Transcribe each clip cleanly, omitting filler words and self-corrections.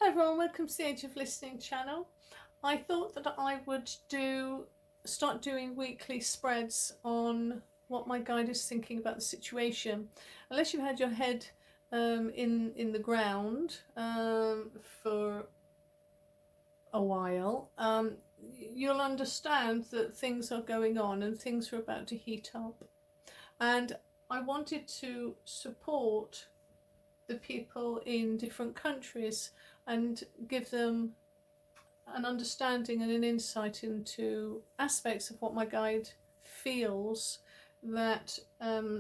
Hi everyone, welcome to the Age of Listening channel. I thought that I would start doing weekly spreads on what my guide is thinking about the situation. Unless you've had your head in the ground for a while, you'll understand that things are going on and things are about to heat up. And I wanted to support the people in different countries and give them an understanding and an insight into aspects of what my guide feels that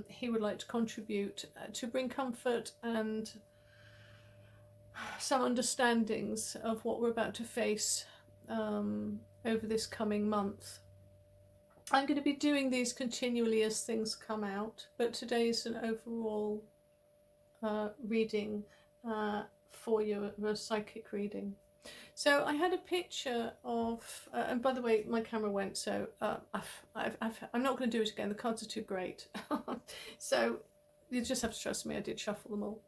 he would like to contribute to bring comfort and some understandings of what we're about to face over this coming month. I'm going to be doing these continually as things come out, but today is an overall reading for you, a psychic reading. So I had a picture of, and by the way, my camera went, so I'm not going to do it again. The cards are too great. So you just have to trust me. I did shuffle them all,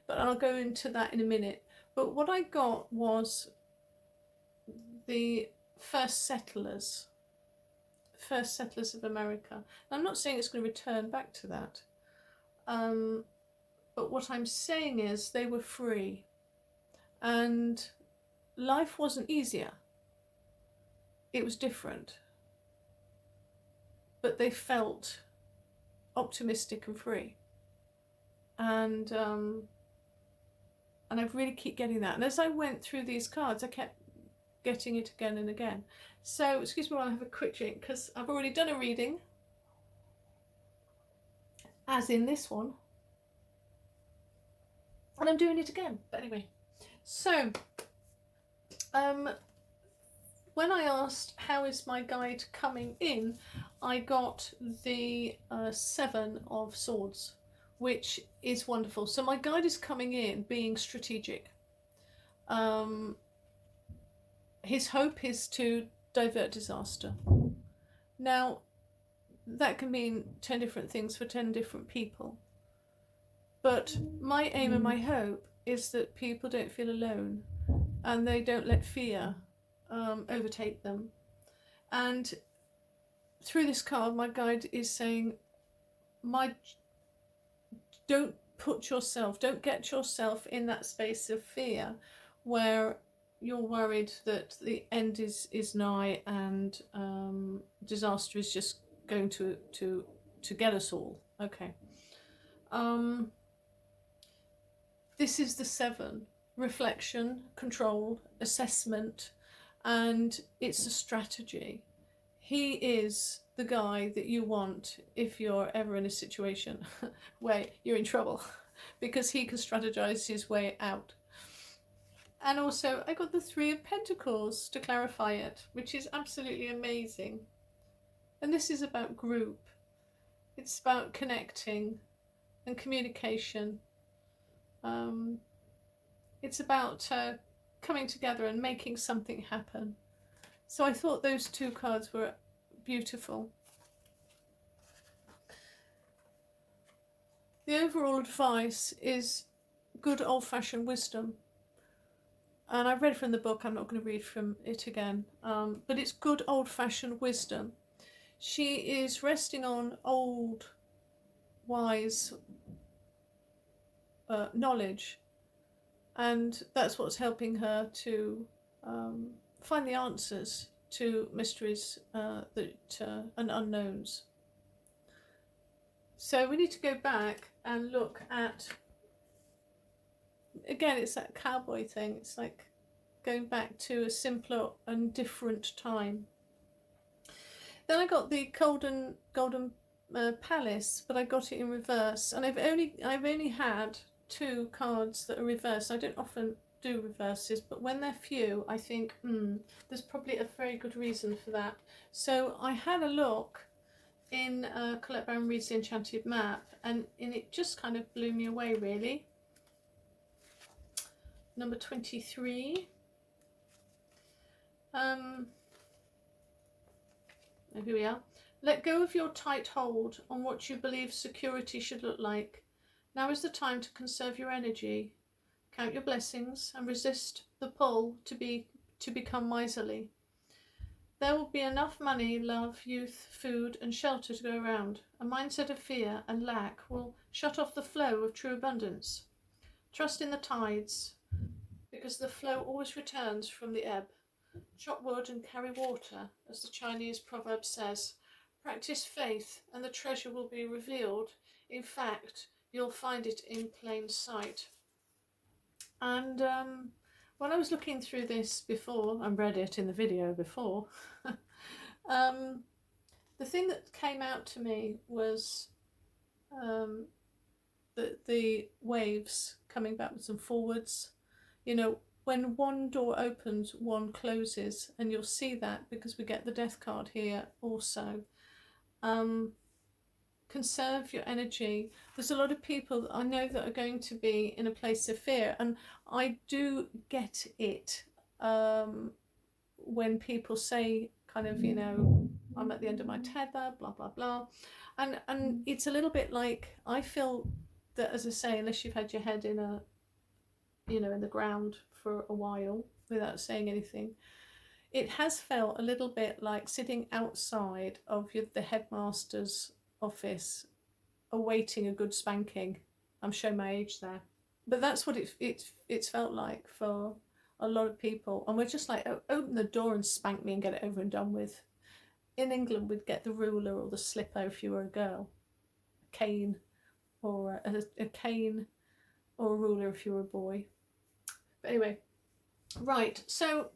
but I'll go into that in a minute. But what I got was the first settlers of America. Now, I'm not saying it's going to return back to that. But what I'm saying is they were free and life wasn't easier. It was different. But they felt optimistic and free. And I really keep getting that. And as I went through these cards, I kept getting it again and again. So, excuse me while I have a quick drink, because I've already done a reading, as in this one. And I'm doing it again, but anyway. So, when I asked how is my guide coming in, I got the 7 of Swords, which is wonderful. So my guide is coming in being strategic. His hope is to divert disaster. Now, that can mean 10 different things for 10 different people. But my aim and my hope is that people don't feel alone and they don't let fear overtake them. And through this card, my guide is saying, don't get yourself in that space of fear where you're worried that the end is nigh and disaster is just going to get us all. Okay. This is the 7, reflection, control, assessment, and it's a strategy. He is the guy that you want if you're ever in a situation where you're in trouble, because he can strategize his way out. And also I got the 3 of Pentacles to clarify it, which is absolutely amazing. And this is about group. It's about connecting and communication. It's about coming together and making something happen. So I thought those 2 cards were beautiful. The overall advice is good old-fashioned wisdom. And I've read from the book, I'm not going to read from it again. But it's good old-fashioned wisdom. She is resting on old, wise knowledge, and that's what's helping her to find the answers to mysteries and unknowns. So we need to go back and look at, again, it's that cowboy thing. It's like going back to a simpler and different time. Then I got the golden palace, but I got it in reverse, and I've only had 2 cards that are reversed. I don't often do reverses, but when they're few, I think there's probably a very good reason for that. So I had a look in Colette Baron Reads the Enchanted Map, and it just kind of blew me away, really. Number 23. Here we are. Let go of your tight hold on what you believe security should look like. Now is the time to conserve your energy. Count your blessings and resist the pull to become miserly. There will be enough money, love, youth, food and shelter to go around. A mindset of fear and lack will shut off the flow of true abundance. Trust in the tides, because the flow always returns from the ebb. Chop wood and carry water, as the Chinese proverb says. Practice faith and the treasure will be revealed. In fact, you'll find it in plain sight. And when I was looking through this before, and read it in the video before, the thing that came out to me was the waves coming backwards and forwards. You know, when one door opens, one closes, and you'll see that because we get the death card here also. Conserve your energy. There's a lot of people that I know that are going to be in a place of fear, and I do get it when people say kind of, you know, I'm at the end of my tether, blah blah blah, and it's a little bit like, I feel that, as I say, unless you've had your head in a, you know, in the ground for a while without saying anything, it has felt a little bit like sitting outside of the headmaster's office awaiting a good spanking. I'm showing my age there, but that's what it's felt like for a lot of people. And we're just like, open the door and spank me and get it over and done with. In England, we'd get the ruler or the slipper if you were a girl, a cane, or a cane or a ruler if you were a boy. But anyway, right, so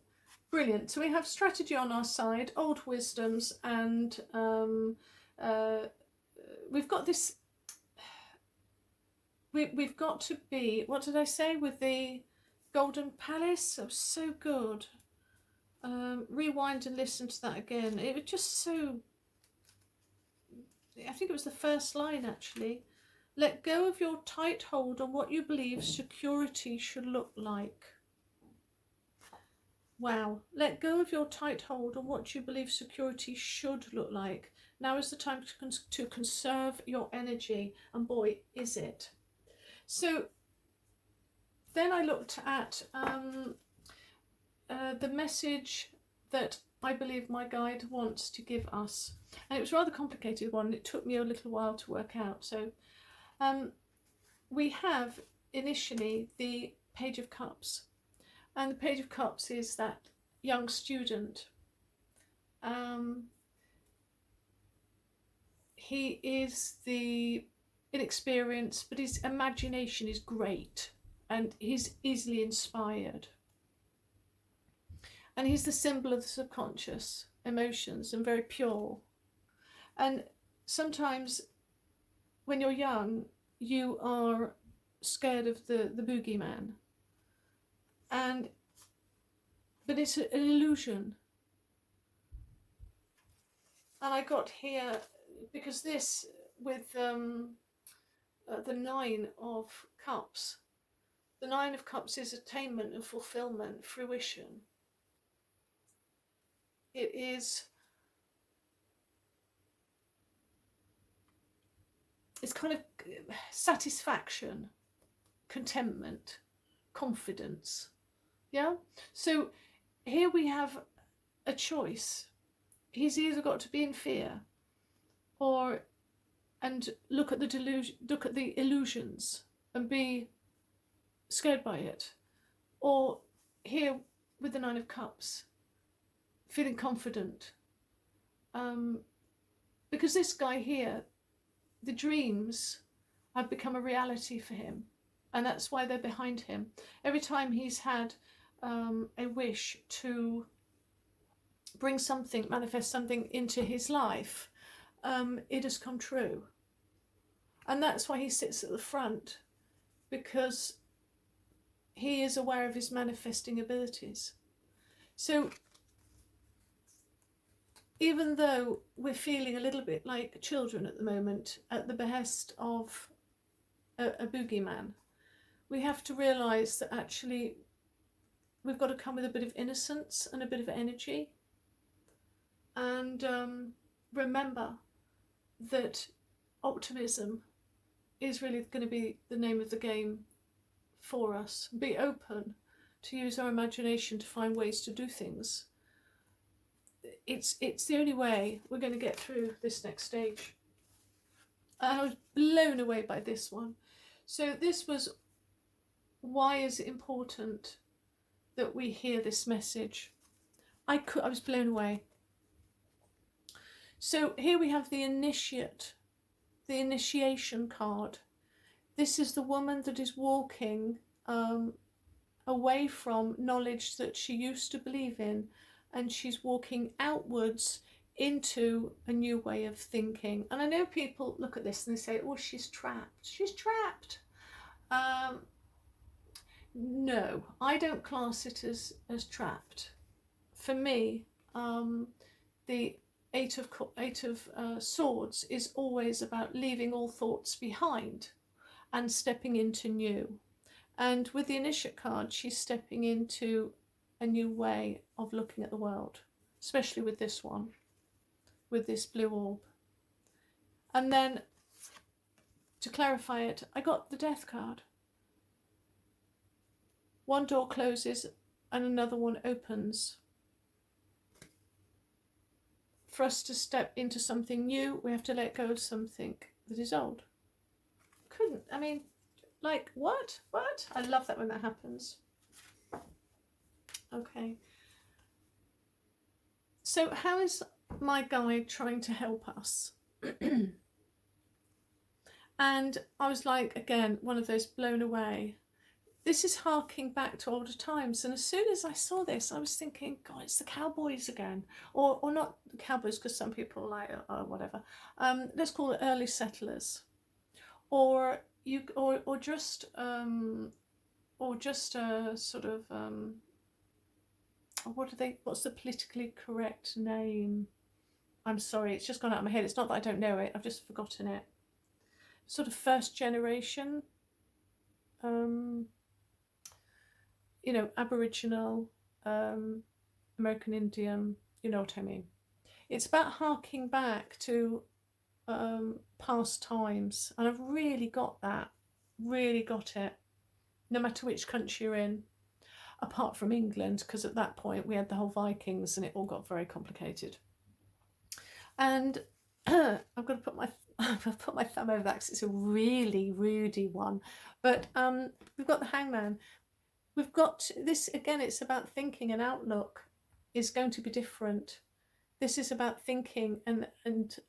brilliant. So we have strategy on our side, old wisdoms, and we've got this, we've got to be, what did I say with the Golden Palace? That was so good. Rewind and listen to that again. It was just so, I think it was the first line actually. Let go of your tight hold on what you believe security should look like. Wow. Let go of your tight hold on what you believe security should look like. Now is the time to conserve your energy. And boy, is it. So then I looked at the message that I believe my guide wants to give us. And it was a rather complicated one. It took me a little while to work out. So we have initially the Page of Cups. And the Page of Cups is that young student. He is the inexperienced, but his imagination is great and he's easily inspired. And he's the symbol of the subconscious emotions and very pure. And sometimes when you're young, you are scared of the boogeyman. But it's an illusion. And I got here, because this, with the Nine of Cups, the Nine of Cups is attainment and fulfillment, fruition. It is, it's kind of satisfaction, contentment, confidence. Yeah, so here we have a choice. He's either got to be in fear, and look at the delusion, look at the illusions and be scared by it, or here with the Nine of Cups, feeling confident. Because this guy here, the dreams have become a reality for him, and that's why they're behind him. Every time he's had a wish to bring something, manifest something into his life, it has come true. And that's why he sits at the front, because he is aware of his manifesting abilities. So even though we're feeling a little bit like children at the moment, at the behest of a boogeyman, we have to realise that actually we've got to come with a bit of innocence and a bit of energy. And remember that optimism is really going to be the name of the game for us. Be open to use our imagination to find ways to do things. It's the only way we're going to get through this next stage. I was blown away by this one. So this was, why is it important that we hear this message? I was blown away. So here we have the initiate, the initiation card. This is the woman that is walking away from knowledge that she used to believe in, and she's walking outwards into a new way of thinking. And I know people look at this and they say, oh, she's trapped. She's trapped. No, I don't class it as trapped. For me, the Eight of Swords is always about leaving all thoughts behind and stepping into new. And with the initiate card, she's stepping into a new way of looking at the world, especially with this one, with this blue orb. And then, to clarify it, I got the Death card. One door closes and another one opens. For us to step into something new, we have to let go of something that is old. Like, what? I love that when that happens. Okay. So how is my guide trying to help us? And I was like, again, one of those blown away. This is harking back to older times. And as soon as I saw this, I was thinking, God, it's the cowboys again. Or not the cowboys, because some people are like, oh, whatever. Let's call it early settlers. Or just a sort of, what's the politically correct name? I'm sorry, it's just gone out of my head. It's not that I don't know it, I've just forgotten it. Sort of first generation, Aboriginal, American Indian, you know what I mean. It's about harking back to past times, and I've really got that, really got it, no matter which country you're in, apart from England, because at that point we had the whole Vikings and it all got very complicated. And I've got to put my thumb over that because it's a really rudy one. But we've got the Hangman. We've got this again. It's about thinking, and outlook is going to be different. This is about thinking and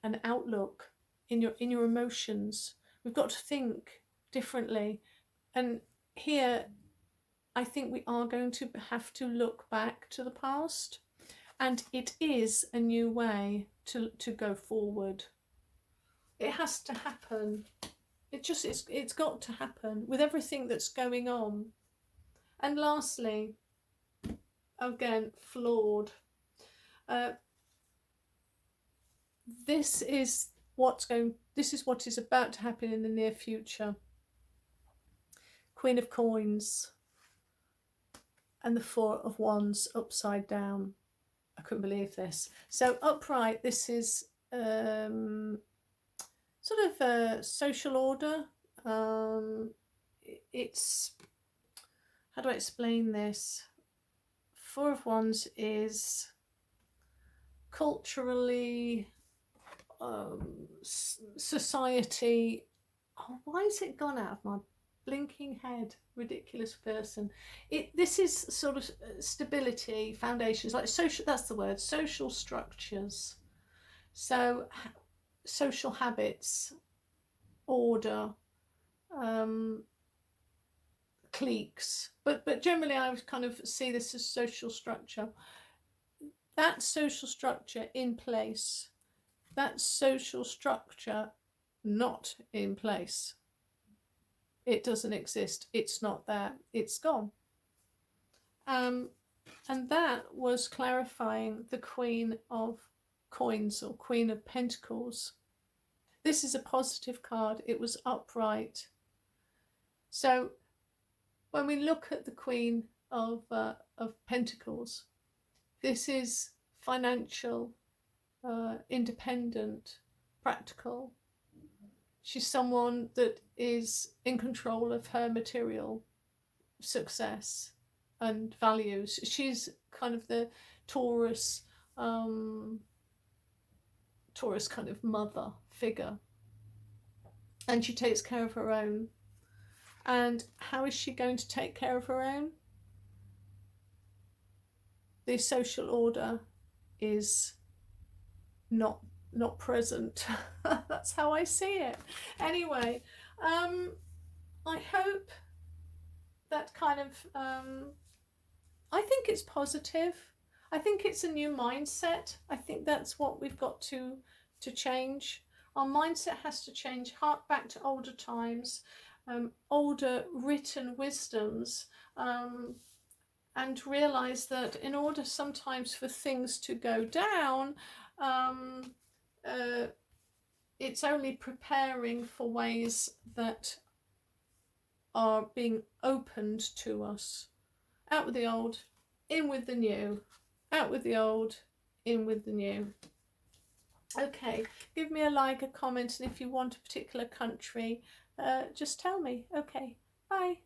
an outlook in your emotions. We've got to think differently, and here I think we are going to have to look back to the past, and it is a new way to go forward. It has to happen. It's got to happen with everything that's going on. And lastly, again, flawed. This is what is about to happen in the near future. Queen of Coins and the Four of Wands upside down. I couldn't believe this. So upright, this is sort of a social order. It's, how do I explain this? Four of Wands is culturally, society. Oh, why has it gone out of my blinking head? Ridiculous person. This is sort of stability, foundations, like social, that's the word, social structures. So social habits, order, cliques, but generally I would kind of see this as social structure. That social structure in place, that social structure not in place. It doesn't exist. It's not there. It's gone. And that was clarifying the Queen of Coins, or Queen of Pentacles. This is a positive card. It was upright. So when we look at the Queen of Pentacles, this is financial, independent, practical. She's someone that is in control of her material success and values. She's kind of the Taurus kind of mother figure, and she takes care of her own. And how is she going to take care of her own? The social order is not present. That's how I see it. Anyway, I hope that kind of I think it's positive. I think it's a new mindset. I think that's what we've got to change. Our mindset has to change. Hark back to older times, older written wisdoms, and realise that in order sometimes for things to go down, it's only preparing for ways that are being opened to us. Out with the old, in with the new. Out with the old, in with the new. Okay, give me a like, a comment, and if you want a particular country, just tell me. Okay, bye.